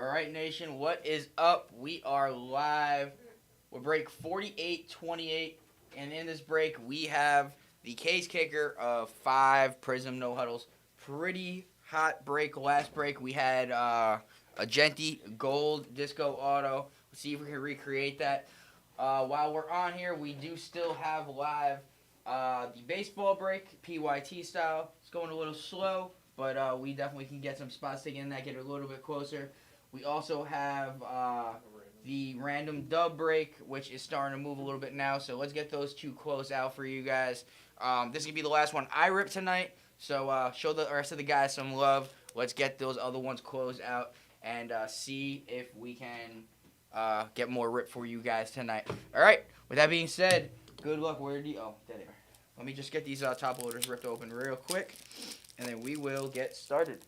Alright, Nation, what is up? We are live. We're break 48-28, and in this break, we have the case kicker of 5 Prism no huddles. Pretty hot break. Last break, we had a Genti Gold Disco Auto. Let's see if we can recreate that. While we're on here, we do still have live the baseball break, PYT style. It's going a little slow, but we definitely can get some spots taken in that, get a little bit closer. We also have the random dub break, which is starting to move a little bit now. So let's get those two close out for you guys. This is going to be the last one I rip tonight. So show the rest of the guys some love. Let's get those other ones closed out and see if we can get more rip for you guys tonight. All right. With that being said, good luck. Where do you... Oh, there they are. Let me just get these top loaders ripped open real quick, and then we will get started.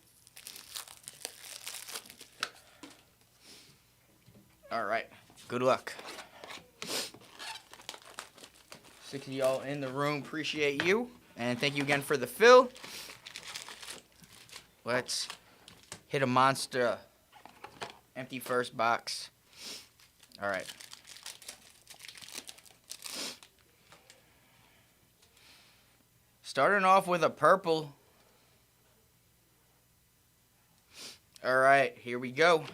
All right, good luck. 6 of y'all in the room, appreciate you. And thank you again for the fill. Let's hit a monster. Empty first box. All right. Starting off with a purple. All right, here we go.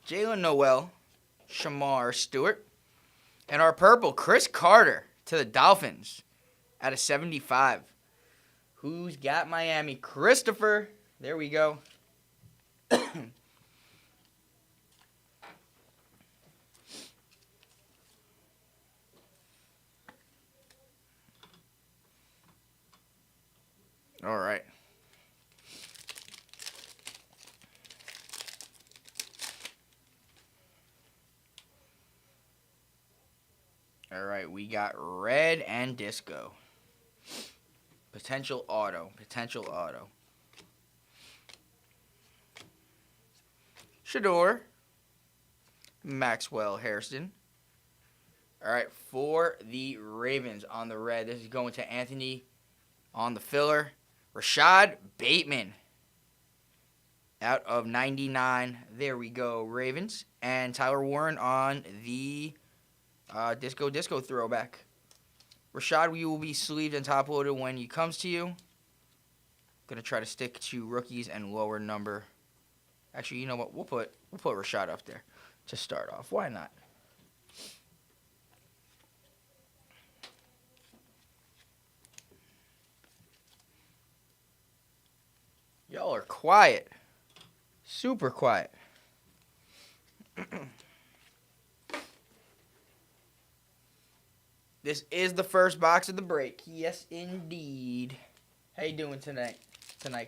Jalen Noel, Shamar Stewart, and our purple, Chris Carter to the Dolphins at a 75. Who's got Miami? Christopher. There we go. All right. All right, we got red and disco. Potential auto. Shador. Maxwell Hairston. All right, for the Ravens on the red, this is going to Anthony on the filler. Rashad Bateman out of 99. There we go, Ravens. And Tyler Warren on the disco throwback. Rashad, we will be sleeved and top loaded when he comes to you. Gonna try to stick to rookies and lower number. Actually, you know what? We'll put Rashad up there to start off. Why not? Y'all are quiet. Super quiet. This is the first box of the break. Yes, indeed. How you doing tonight,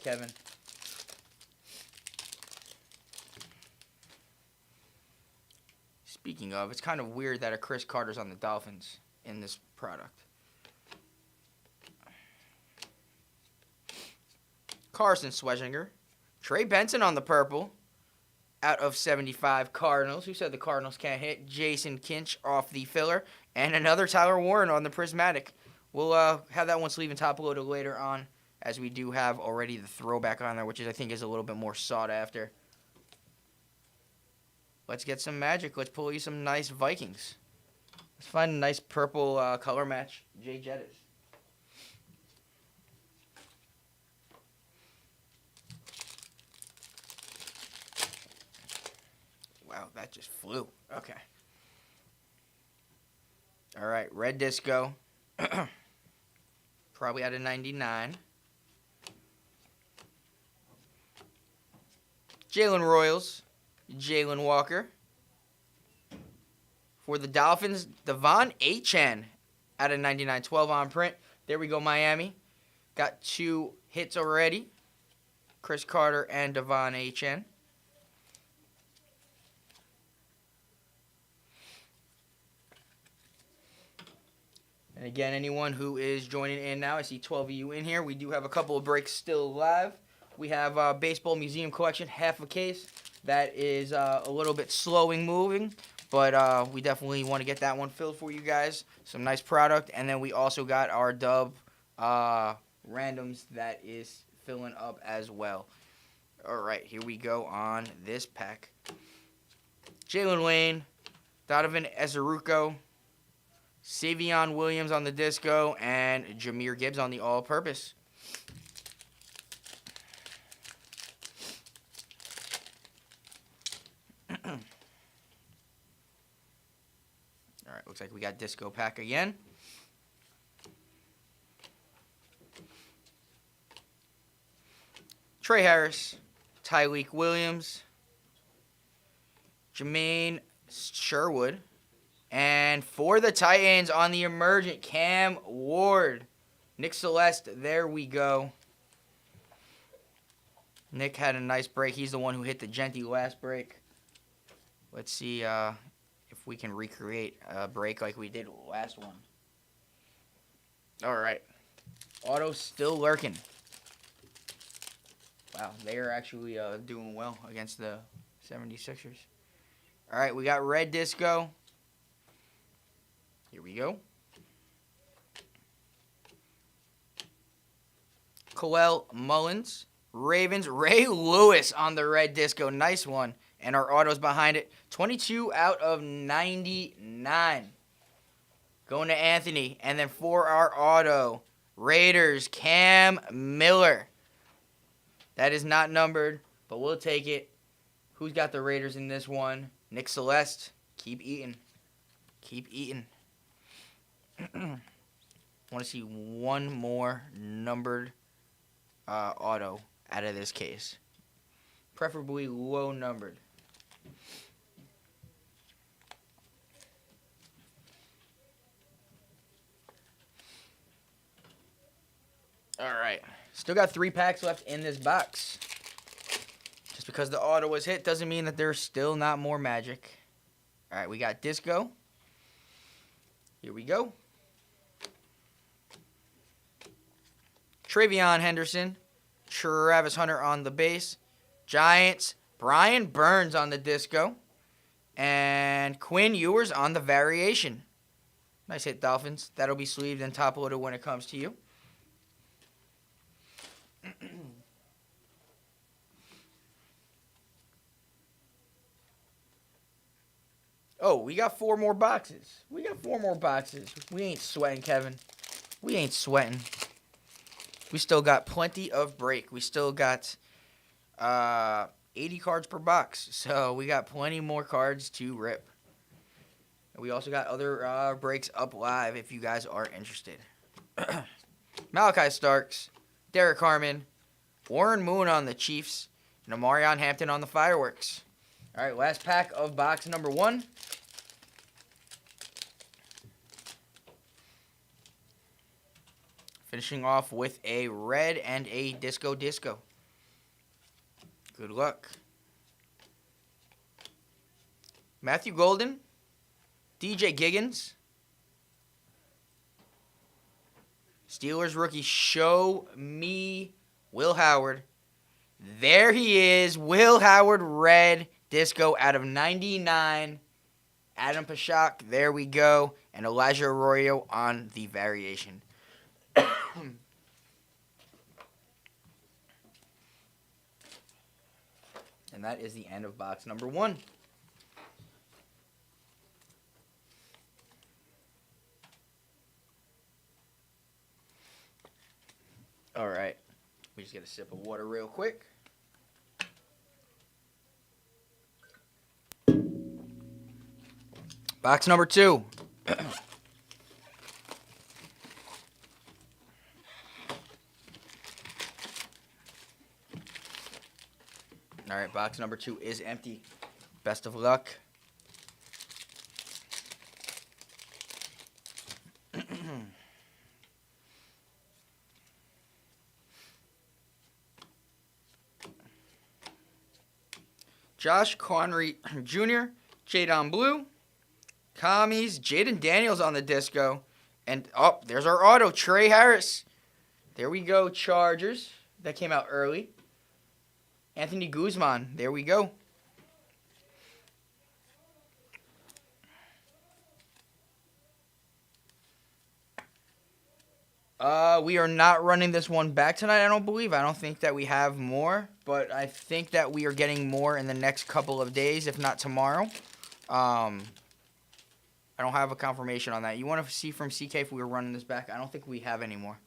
Kevin? Speaking of, it's kind of weird that a Chris Carter's on the Dolphins in this product. Carson Schwezinger. Trey Benson on the purple. Out of 75, Cardinals. Who said the Cardinals can't hit? Jason Kinch off the filler. And another Tyler Warren on the prismatic. We'll have that one sleeve and top loaded later on, as we do have already the throwback on there, which I think is a little bit more sought after. Let's get some magic. Let's pull you some nice Vikings. Let's find a nice purple color match. Jay Jettis. Wow, that just flew. Okay. All right, red disco. Probably out of 99. Jalen Royals. Jalen Walker. For the Dolphins, Devon Achane out of 99. 12 on print. There we go, Miami. Got 2 hits already. Chris Carter and Devon Achane. And again, anyone who is joining in now, I see 12 of you in here. We do have a couple of breaks still live. We have Baseball Museum Collection, half a case. That is a little bit slowing moving, but we definitely want to get that one filled for you guys. Some nice product. And then we also got our Dub randoms that is filling up as well. All right, here we go on this pack. Jalen Wayne, Donovan Ezeruco, Savion Williams on the disco, and Jahmyr Gibbs on the all-purpose. All right, looks like we got disco pack again. Trey Harris, Tyleik Williams, Jermaine Sherwood, and for the Titans on the emergent, Cam Ward. Nick Celeste, there we go. Nick had a nice break. He's the one who hit the Genty last break. Let's see if we can recreate a break like we did last one. All right. Auto still lurking. Wow, they are actually doing well against the 76ers. All right, we got red disco. Here we go. Coel Mullins, Ravens, Ray Lewis on the red disco. Nice one. And our autos behind it. 22 out of 99. Going to Anthony. And then for our auto, Raiders, Cam Miller. That is not numbered, but we'll take it. Who's got the Raiders in this one? Nick Celeste. Keep eating. Keep eating. Want to see one more numbered auto out of this case. Preferably low numbered. All right. Still got 3 packs left in this box. Just because the auto was hit doesn't mean that there's still not more magic. All right, we got disco. Here we go. Travion Henderson. Travis Hunter on the base. Giants. Brian Burns on the disco. And Quinn Ewers on the variation. Nice hit, Dolphins. That'll be sleeved and top loaded when it comes to you. Oh, we got 4 more boxes. We got 4 more boxes. We ain't sweating, Kevin. We ain't sweating. We still got plenty of break. We still got 80 cards per box. So we got plenty more cards to rip. We also got other breaks up live if you guys are interested. Malachi Starks, Derek Harmon, Warren Moon on the Chiefs, and Amarion Hampton on the Fireworks. All right, last pack of box number 1. Finishing off with a red and a disco. Good luck. Matthew Golden, DJ Giggins, Steelers rookie, show me Will Howard. There he is, Will Howard, red disco out of 99. Adam Pashak, there we go. And Elijah Arroyo on the variation. And that is the end of box number 1. All right. We just get a sip of water real quick. Box number 2. All right, box number 2 is empty. Best of luck. Josh Connery Jr., Jadon Blue, Commies, Jaden Daniels on the disco. And, oh, there's our auto, Trey Harris. There we go, Chargers. That came out early. Anthony Guzman, there we go. We are not running this one back tonight, I don't believe. I don't think that we have more, but I think that we are getting more in the next couple of days, if not tomorrow. I don't have a confirmation on that. You want to see from CK if we were running this back? I don't think we have any more.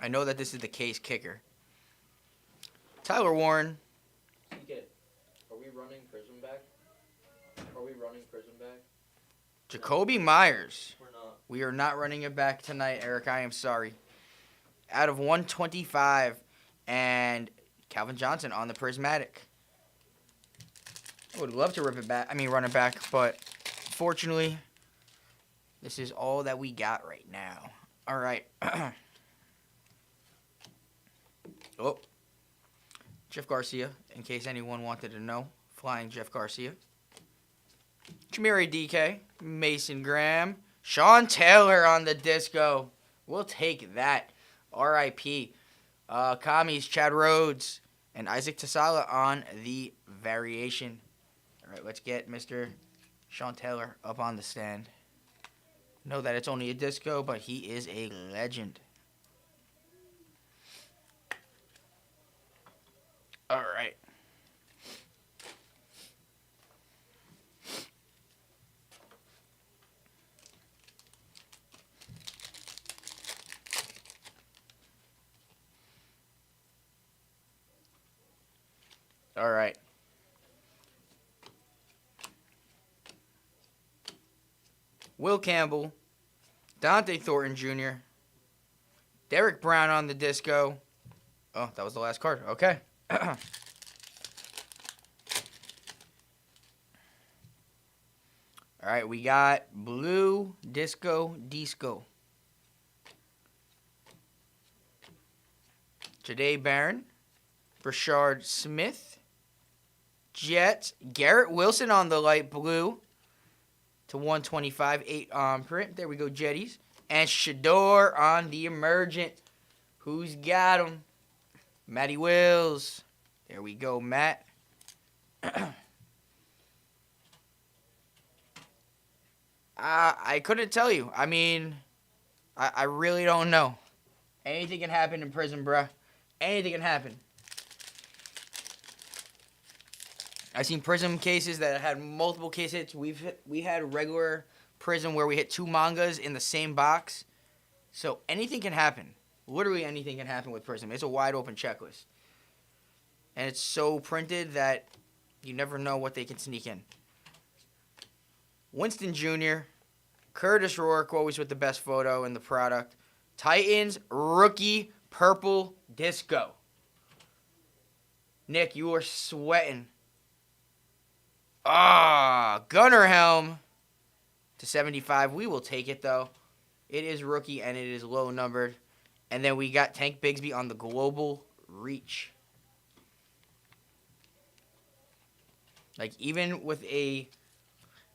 I know that this is the case kicker. Tyler Warren. CK, are we running Prism back? Are we running Prism back? Jacoby Myers. We're not. We are not running it back tonight, Eric. I am sorry. Out of 125, and Calvin Johnson on the Prismatic. I would love to rip it back. Run it back, but fortunately, this is all that we got right now. All right. Oh, Jeff Garcia, in case anyone wanted to know. Flying Jeff Garcia. Jamiri DK, Mason Graham, Sean Taylor on the disco. We'll take that. R.I.P. Commies, Chad Rhodes, and Isaac Tasala on the variation. All right, let's get Mr. Sean Taylor up on the stand. Know that it's only a disco, but he is a legend. All right. All right. Will Campbell, Dante Thornton Jr., Derek Brown on the disco. Oh, that was the last card. Okay. All right, we got Blue Disco. Jahdae Barron, Brashard Smith, Jets, Garrett Wilson on the light blue to 125, 8 on print. There we go, Jetties. And Shador on the emergent. Who's got him? Matty Wills. There we go, Matt. I couldn't tell you. I really don't know. Anything can happen in prison, bruh. Anything can happen. I've seen Prism cases that had multiple case hits. We had regular Prism where we hit 2 mangas in the same box. So anything can happen. Literally anything can happen with Prism. It's a wide open checklist. And it's so printed that you never know what they can sneak in. Winston Jr., Curtis Rourke, always with the best photo in the product. Titans, rookie, purple disco. Nick, you are sweating. Gunnar Helm to 75. We will take it, though. It is rookie, and it is low numbered. And then we got Tank Bigsby on the global reach. Like, even with a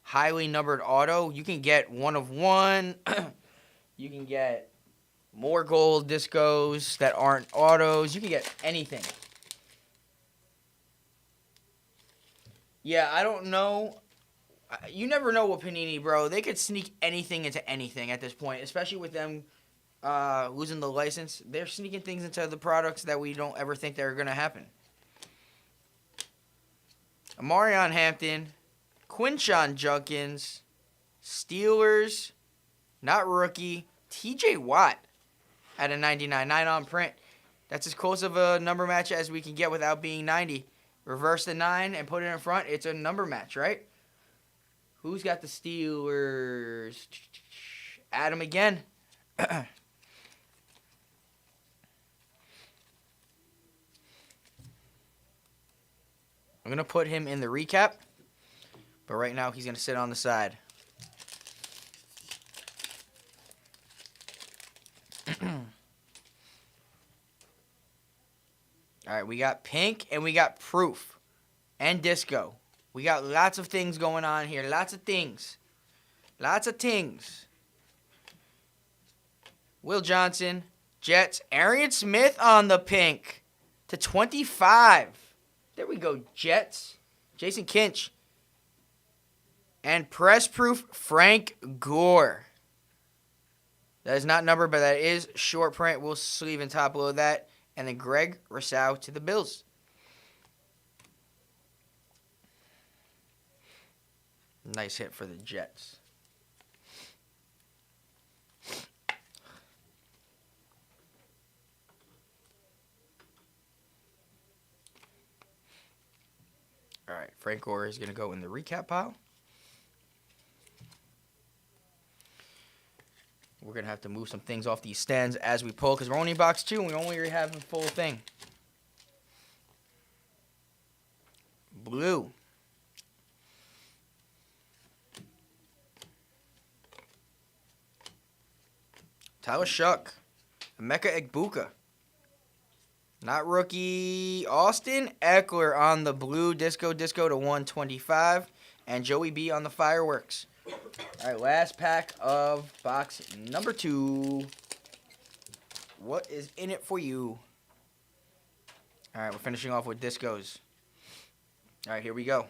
highly numbered auto, you can get 1 of 1. You can get more gold discos that aren't autos. You can get anything. Yeah, I don't know. You never know with Panini, bro. They could sneak anything into anything at this point, especially with them losing the license. They're sneaking things into the products that we don't ever think they're going to happen. Amarion Hampton, Quinshon Judkins, Steelers, not rookie, TJ Watt at a 99, 9 on print. That's as close of a number match as we can get without being 90. Reverse the 9 and put it in front. It's a number match, right? Who's got the Steelers? Adam again. I'm going to put him in the recap. But right now, he's going to sit on the side. All right, we got pink and we got proof and disco. We got lots of things going on here. Lots of things. Lots of things. Will Johnson, Jets, Arian Smith on the pink to 25. There we go, Jets. Jason Kinch. And press proof Frank Gore. That is not numbered, but that is short print. We'll sleeve and top load that. And then Greg Rousseau to the Bills. Nice hit for the Jets. All right, Frank Gore is going to go in the recap pile. We're going to have to move some things off these stands as we pull because we're only in box 2 and we only have the full thing. Blue. Tyler Shuck. Emeka Egbuka. Not rookie. Austin Eckler on the blue disco to 125. And Joey B on the fireworks. All right, last pack of box number 2. What is in it for you? All right, we're finishing off with discos. All right, here we go.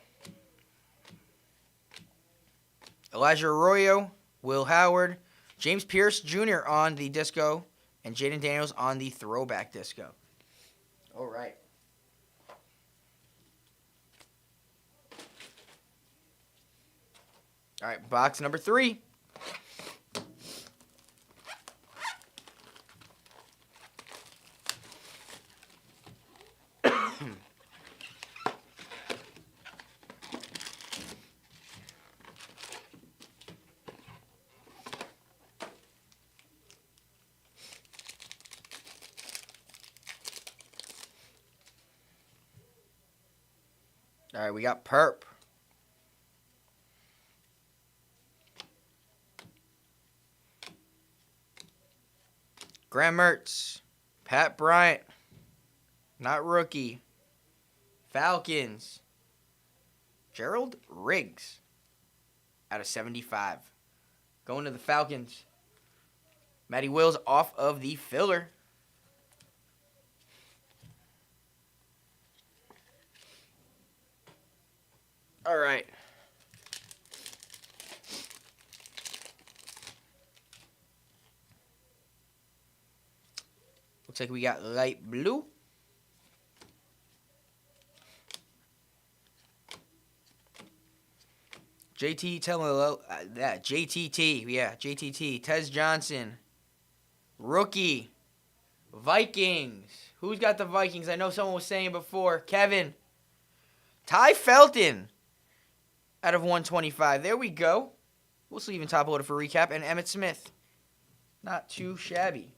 Elijah Arroyo, Will Howard, James Pierce Jr. on the disco, and Jaden Daniels on the throwback disco. All right. All right, box number 3. All right, we got Perp. Graham Mertz. Pat Bryant. Not rookie. Falcons. Gerald Riggs. Out of 75. Going to the Falcons. Matty Wills off of the filler. All right. Looks like we got light blue. JTT, Tez Johnson. Rookie. Vikings. Who's got the Vikings? I know someone was saying before. Kevin. Ty Felton. Out of 125. There we go. We'll sleeve and top load it for recap. And Emmitt Smith. Not too shabby.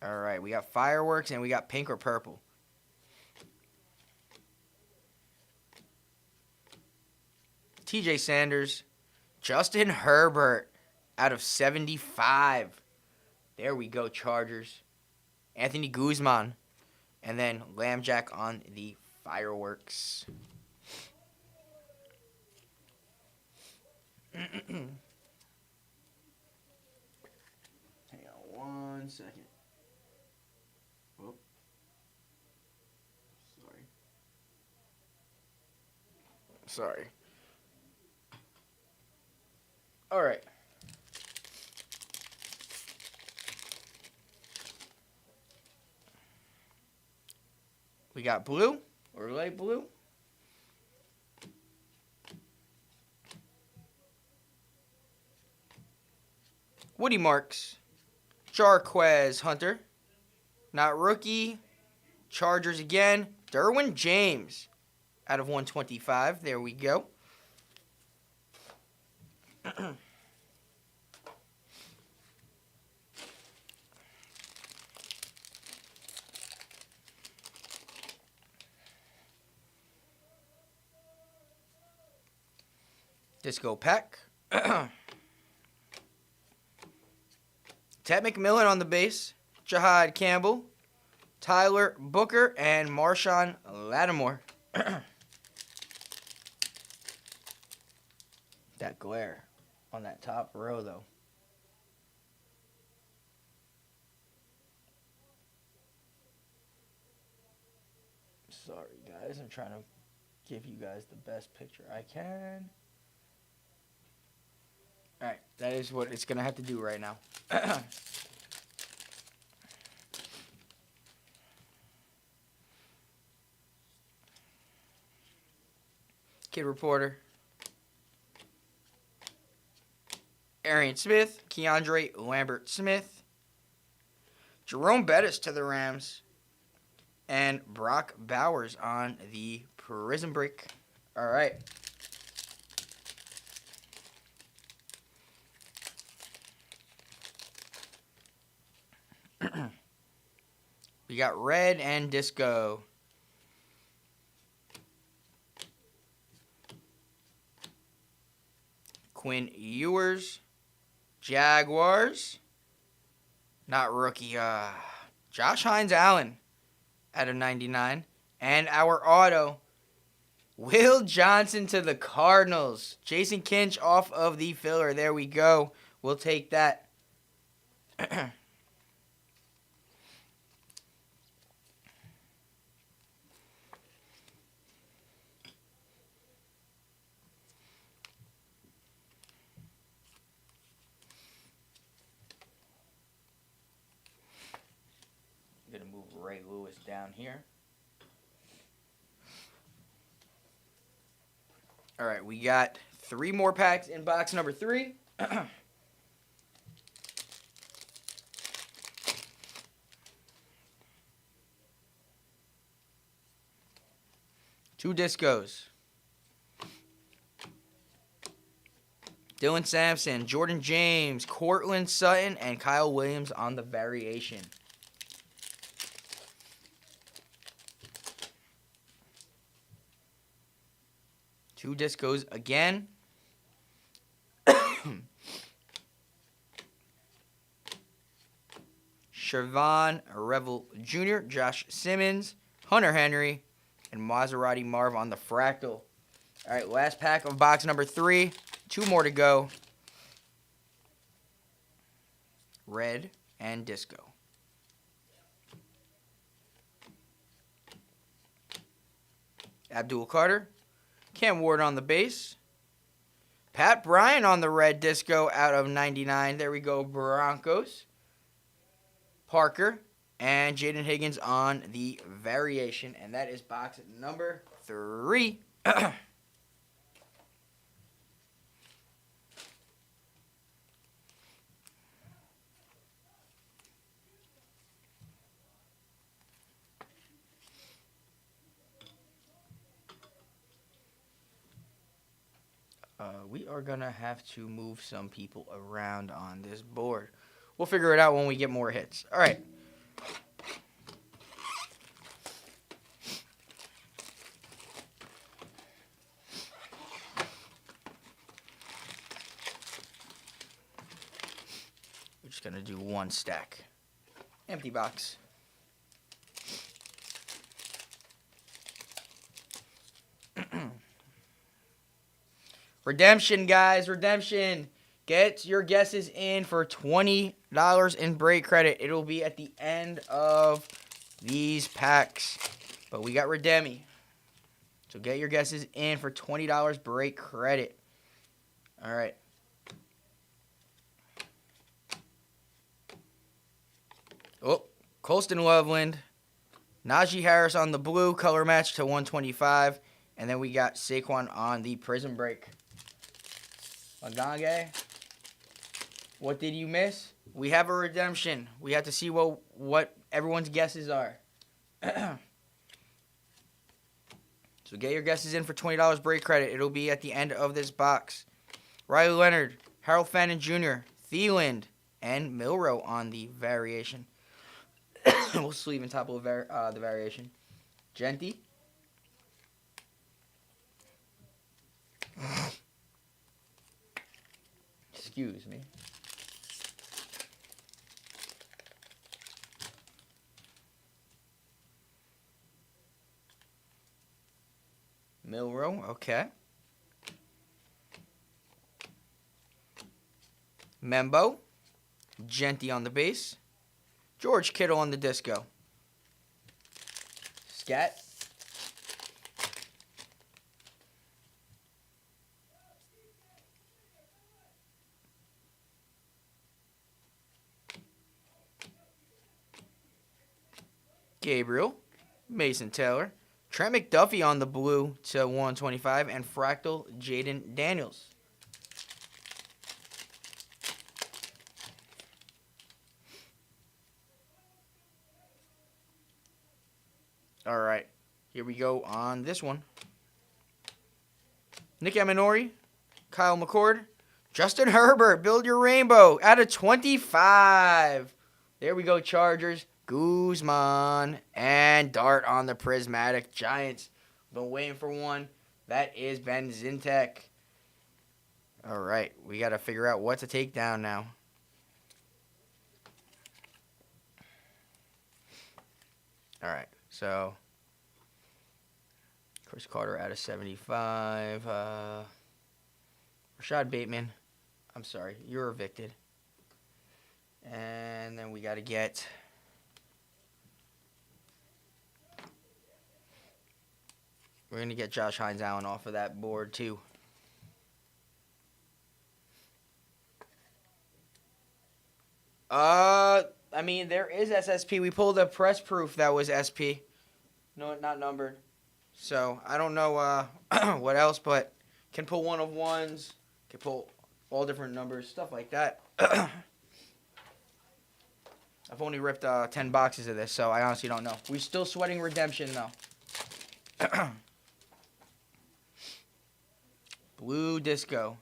All right, we got fireworks and we got pink or purple. TJ Sanders, Justin Herbert out of 75. There we go, Chargers. Anthony Guzman. And then Lambjack on the fireworks. Hang on 1 second. Oh. Sorry. All right. We got blue or light blue. Woody Marks. Jarquez Hunter. Not rookie. Chargers again. Derwin James. Out of 125. There we go. Disco Pack. Ted McMillan on the base. Jahad Campbell. Tyler Booker and Marshawn Lattimore. that glare on that top row, though. Sorry, guys. I'm trying to give you guys the best picture I can. Alright, that is what it's going to have to do right now. Kid Reporter. Arian Smith, Keandre Lambert-Smith, Jerome Bettis to the Rams, and Brock Bowers on the Prison Break. All right. We got Red and Disco. Quinn Ewers. Jaguars. Not rookie. Josh Hines-Allen out of 99. And our auto, Will Johnson to the Cardinals. Jason Kinch off of the filler. There we go. We'll take that. I'm going to move Ray Lewis down here. All right, we got 3 more packs in box number 3. 2 discos. Dylan Sampson, Jordan James, Cortland Sutton, and Kyle Williams on the variation. Two discos again. Shervon Revel Jr., Josh Simmons, Hunter Henry, and Maserati Marv on the fractal. All right, last pack of box number 3. 2 more to go. Red and Disco. Abdul Carter. Cam Ward on the base. Pat Bryant on the red disco out of 99. There we go, Broncos. Parker and Jaden Higgins on the variation. And that is box number 3. We are going to have to move some people around on this board. We'll figure it out when we get more hits. All right. We're just going to do 1 stack. Empty box. Redemption, guys. Redemption. Get your guesses in for $20 in break credit. It'll be at the end of these packs. But we got Redemi. So get your guesses in for $20 break credit. All right. Oh, Colston Loveland. Najee Harris on the blue. Color match to 125. And then we got Saquon on the Prison Break. Magange, what did you miss? We have a redemption. We have to see what everyone's guesses are. So get your guesses in for $20 break credit. It'll be at the end of this box. Riley Leonard, Harold Fannin Jr., Thielen, and Milrow on the variation. We'll sleeve on top of the variation. Genty. Excuse me. Milrow, okay. Membo, Genty on the base, George Kittle on the disco. Scat. Gabriel, Mason Taylor, Trent McDuffie on the blue to 125, and Fractal Jaden Daniels. All right, here we go on this one. Nick Eminori, Kyle McCord, Justin Herbert, build your rainbow out of 25. There we go, Chargers. Guzman and Dart on the Prismatic Giants. Been waiting for one. That is Ben Zintek. All right, we got to figure out what to take down now. All right, so Chris Carter out of 75. Rashad Bateman. I'm sorry, you're evicted. And then we got to get... We're going to get Josh Hines Allen off of that board, too. I mean, there is SSP. We pulled a press proof that was SP. No, not numbered. So, I don't know what else, but can pull one of ones. Can pull all different numbers, stuff like that. I've only ripped 10 boxes of this, so I honestly don't know. We're still sweating redemption, though. Blue Disco.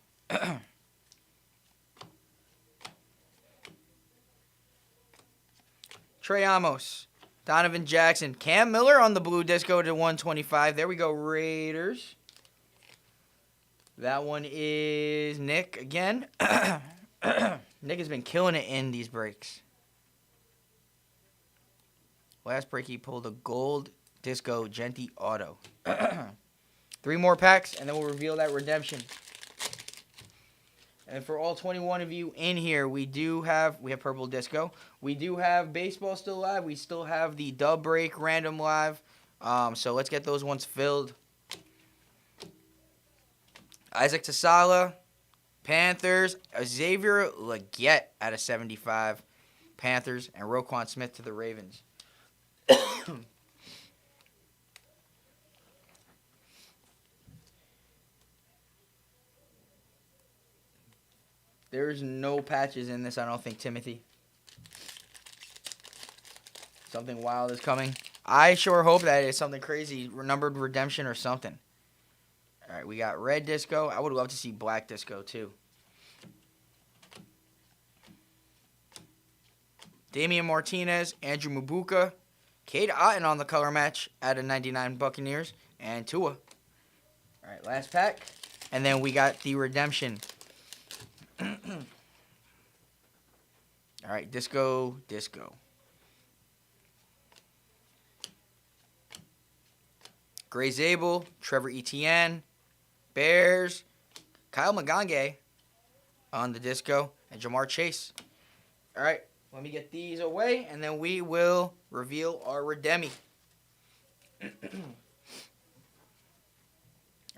Trey Amos. Donovan Jackson. Cam Miller on the Blue Disco to 125. There we go, Raiders. That one is Nick again. Nick has been killing it in these breaks. Last break he pulled a gold Disco Genty Auto. 3 more packs, and then we'll reveal that redemption. And for all 21 of you in here, we have Purple Disco. We do have Baseball still live. We still have the Dub Break Random live. So let's get those ones filled. Isaac Tasala, Panthers. Xavier Legette out of 75, Panthers. And Roquan Smith to the Ravens. There's no patches in this, I don't think, Timothy. Something wild is coming. I sure hope that it's something crazy, numbered redemption or something. All right, we got red disco. I would love to see black disco, too. Damian Martinez, Andrew Mabuka, Cade Otton on the color match out of 99 Buccaneers, and Tua. All right, last pack. And then we got the redemption. All right, Disco. Gray Zabel, Trevor Etienne, Bears, Kyle Magange on the Disco, and Jamar Chase. All right, let me get these away, and then we will reveal our Redemi.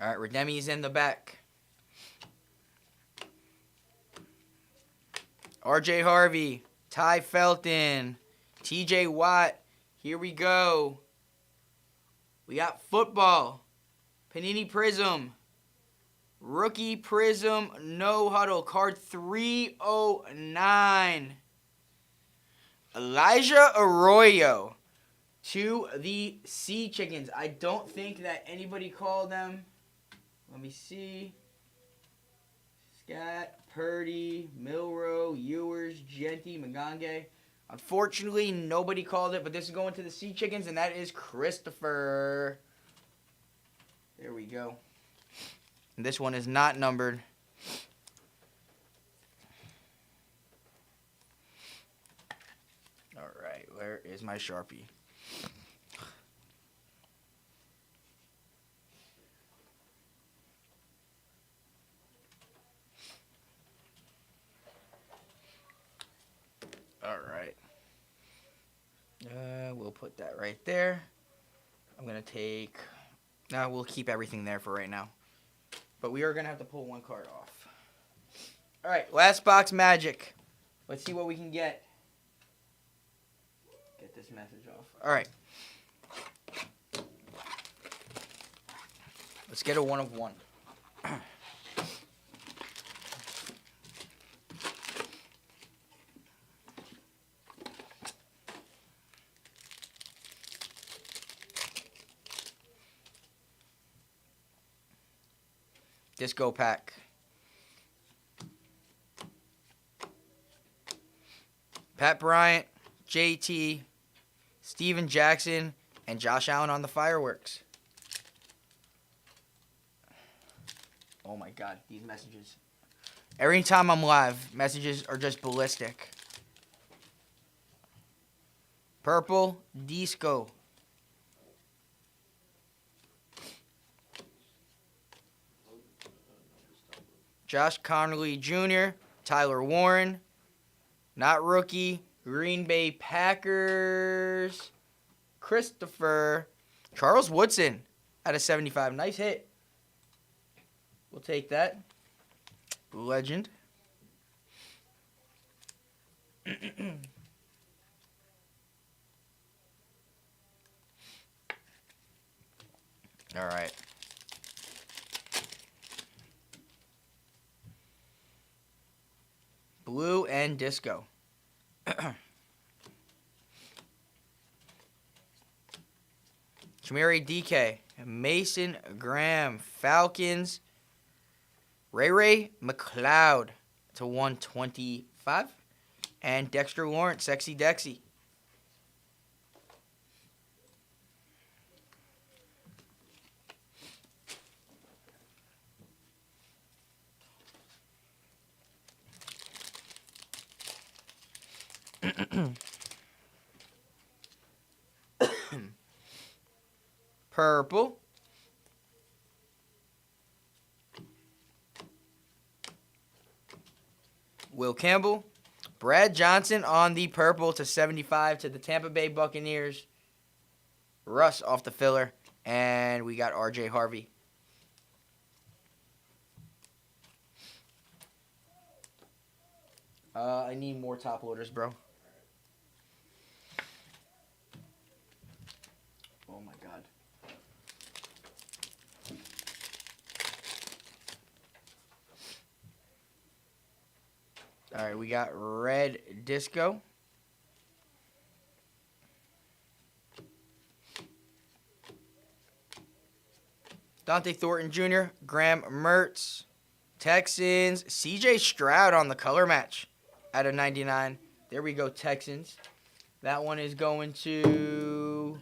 All right, Redemi's in the back. RJ Harvey, Ty Felton, TJ Watt. Here we go. We got football. Panini Prism. Rookie Prism No Huddle. Card 309. Elijah Arroyo to the Sea Chickens. I don't think that anybody called them. Let me see. Scott, Purdy, Milrow, Ewers, Genty, Magange. Unfortunately, nobody called it, but this is going to the Sea Chickens, and that is Christopher. There we go. And this one is not numbered. All right, where is my Sharpie? All right. We'll put that right there. I'm going to take... No, we'll keep everything there for right now. But we are going to have to pull one card off. All right, last box magic. Let's see what we can get. Get this message off. All right. Let's get a 1 of 1. Disco pack. Pat Bryant, JT, Steven Jackson, and Josh Allen on the fireworks. Oh my God, these messages. Every time I'm live, messages are just ballistic. Purple, Disco. Josh Connerly Jr., Tyler Warren, not rookie, Green Bay Packers, Christopher, Charles Woodson out of 75. Nice hit. We'll take that. Legend. All right. Blue and Disco. Chamiri DK, Mason Graham, Falcons, Ray McLeod to 125, and Dexter Lawrence, Sexy Dexy. Purple. Will Campbell. Brad Johnson on the purple to 75 to the Tampa Bay Buccaneers. Russ off the filler. And we got RJ Harvey. I need more top loaders, bro. Oh my God. All right, we got red Disco. Dante Thornton Jr., Graham Mertz, Texans, CJ Stroud on the color match out of 99. There we go, Texans. That one is going to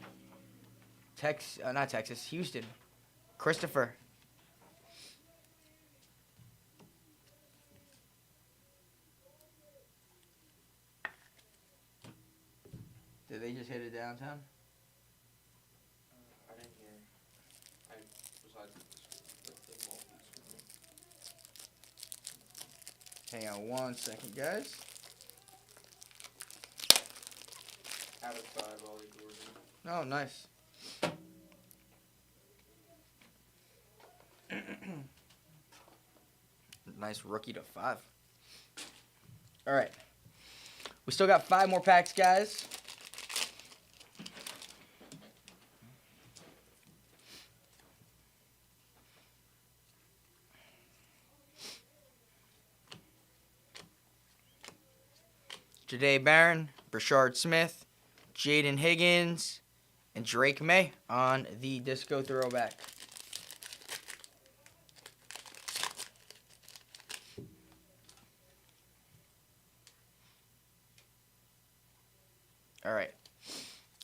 not Texas, Houston. Christopher. Did they just hit it downtown? I didn't hear. I was with the multi. Hang on 1 second, guys. Out of 5, Ollie Gordon. Oh, nice. Nice rookie to 5. All right. We still got 5 more packs, guys. Jahdae Barron, Brashard Smith, Jaden Higgins, and Drake May on the Disco throwback. All right.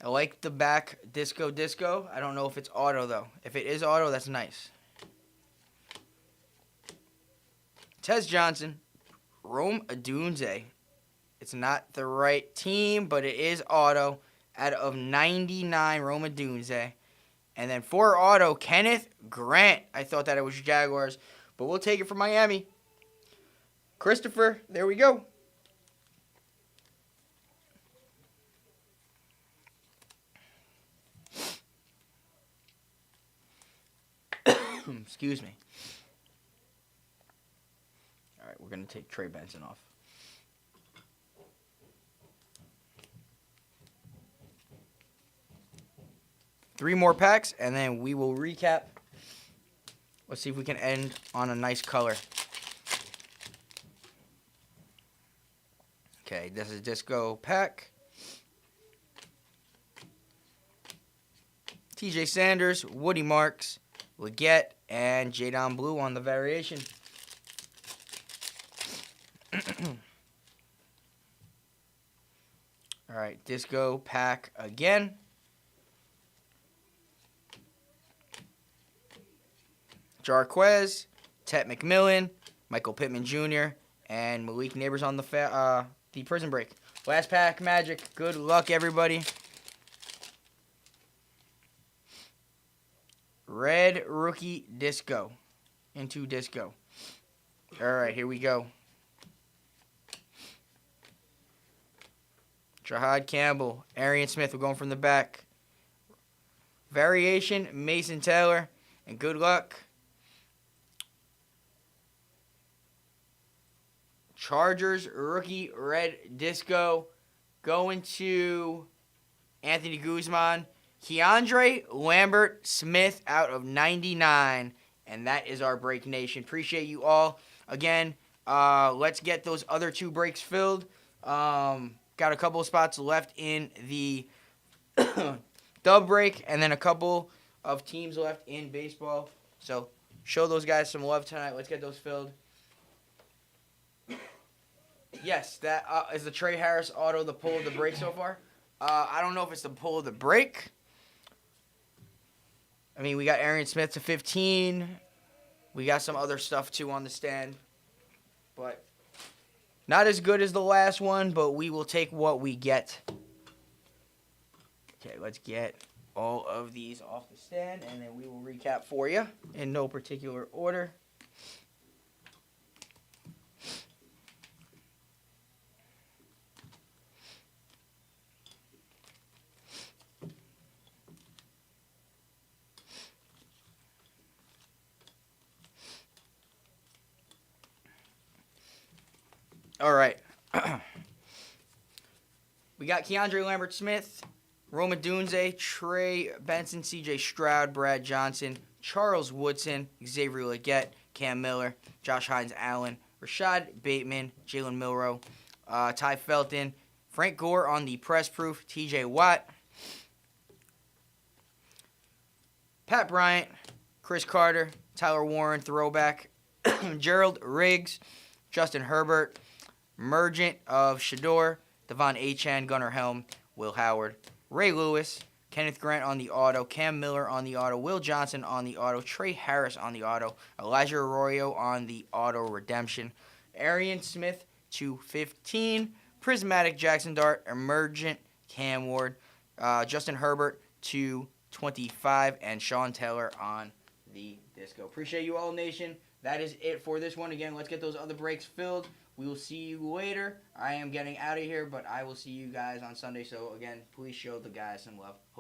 I like the back Disco. I don't know if it's auto, though. If it is auto, that's nice. Tez Johnson, Rome Odunze. It's not the right team, but it is auto out of 99, Rome Odunze. And then for auto, Kenneth Grant. I thought that it was Jaguars, but we'll take it from Miami. Christopher, there we go. Excuse me. All right, we're going to take Trey Benson off. Three more packs, and then we will recap. Let's see if we can end on a nice color. Okay, this is Disco pack. TJ Sanders, Woody Marks, Leggett, and Jadon Blue on the variation. All right, Disco pack again. Jarquez, Tet McMillan, Michael Pittman Jr., and Malik Neighbors on the Prison Break. Last pack, Magic. Good luck, everybody. Red Rookie Disco. Into Disco. All right, here we go. Jahad Campbell, Arian Smith. We're going from the back. Variation, Mason Taylor. And good luck. Chargers Rookie Red Disco going to Anthony Guzman. Keandre Lambert Smith out of 99. And that is our break, nation. Appreciate you all. Again, let's get those other two breaks filled. Got a couple of spots left in the dub break, and then a couple of teams left in baseball. So show those guys some love tonight. Let's get those filled. Yes, that is the Trey Harris auto, the pull of the break so far. I don't know if it's the pull of the break. I mean, we got Arian Smith to 15. We got some other stuff, too, on the stand. But not as good as the last one, but we will take what we get. Okay, let's get all of these off the stand, and then we will recap for you in no particular order. All right. We got Keandre Lambert Smith, Roma Dunze, Trey Benson, CJ Stroud, Brad Johnson, Charles Woodson, Xavier Leggett, Cam Miller, Josh Hines Allen, Rashad Bateman, Jalen Milroe, Ty Felton, Frank Gore on the press proof, TJ Watt, Pat Bryant, Chris Carter, Tyler Warren, throwback, Gerald Riggs, Justin Herbert, Mergent of Shador, Devon Achane, Gunnar Helm, Will Howard, Ray Lewis, Kenneth Grant on the auto, Cam Miller on the auto, Will Johnson on the auto, Trey Harris on the auto, Elijah Arroyo on the auto redemption, Arian Smith to 15, Prismatic Jackson Dart, Emergent Cam Ward, Justin Herbert to 25, and Sean Taylor on the Disco. Appreciate you all, nation. That is it for this one. Again, let's get those other breaks filled. We will see you later. I am getting out of here, but I will see you guys on Sunday. So, again, please show the guys some love.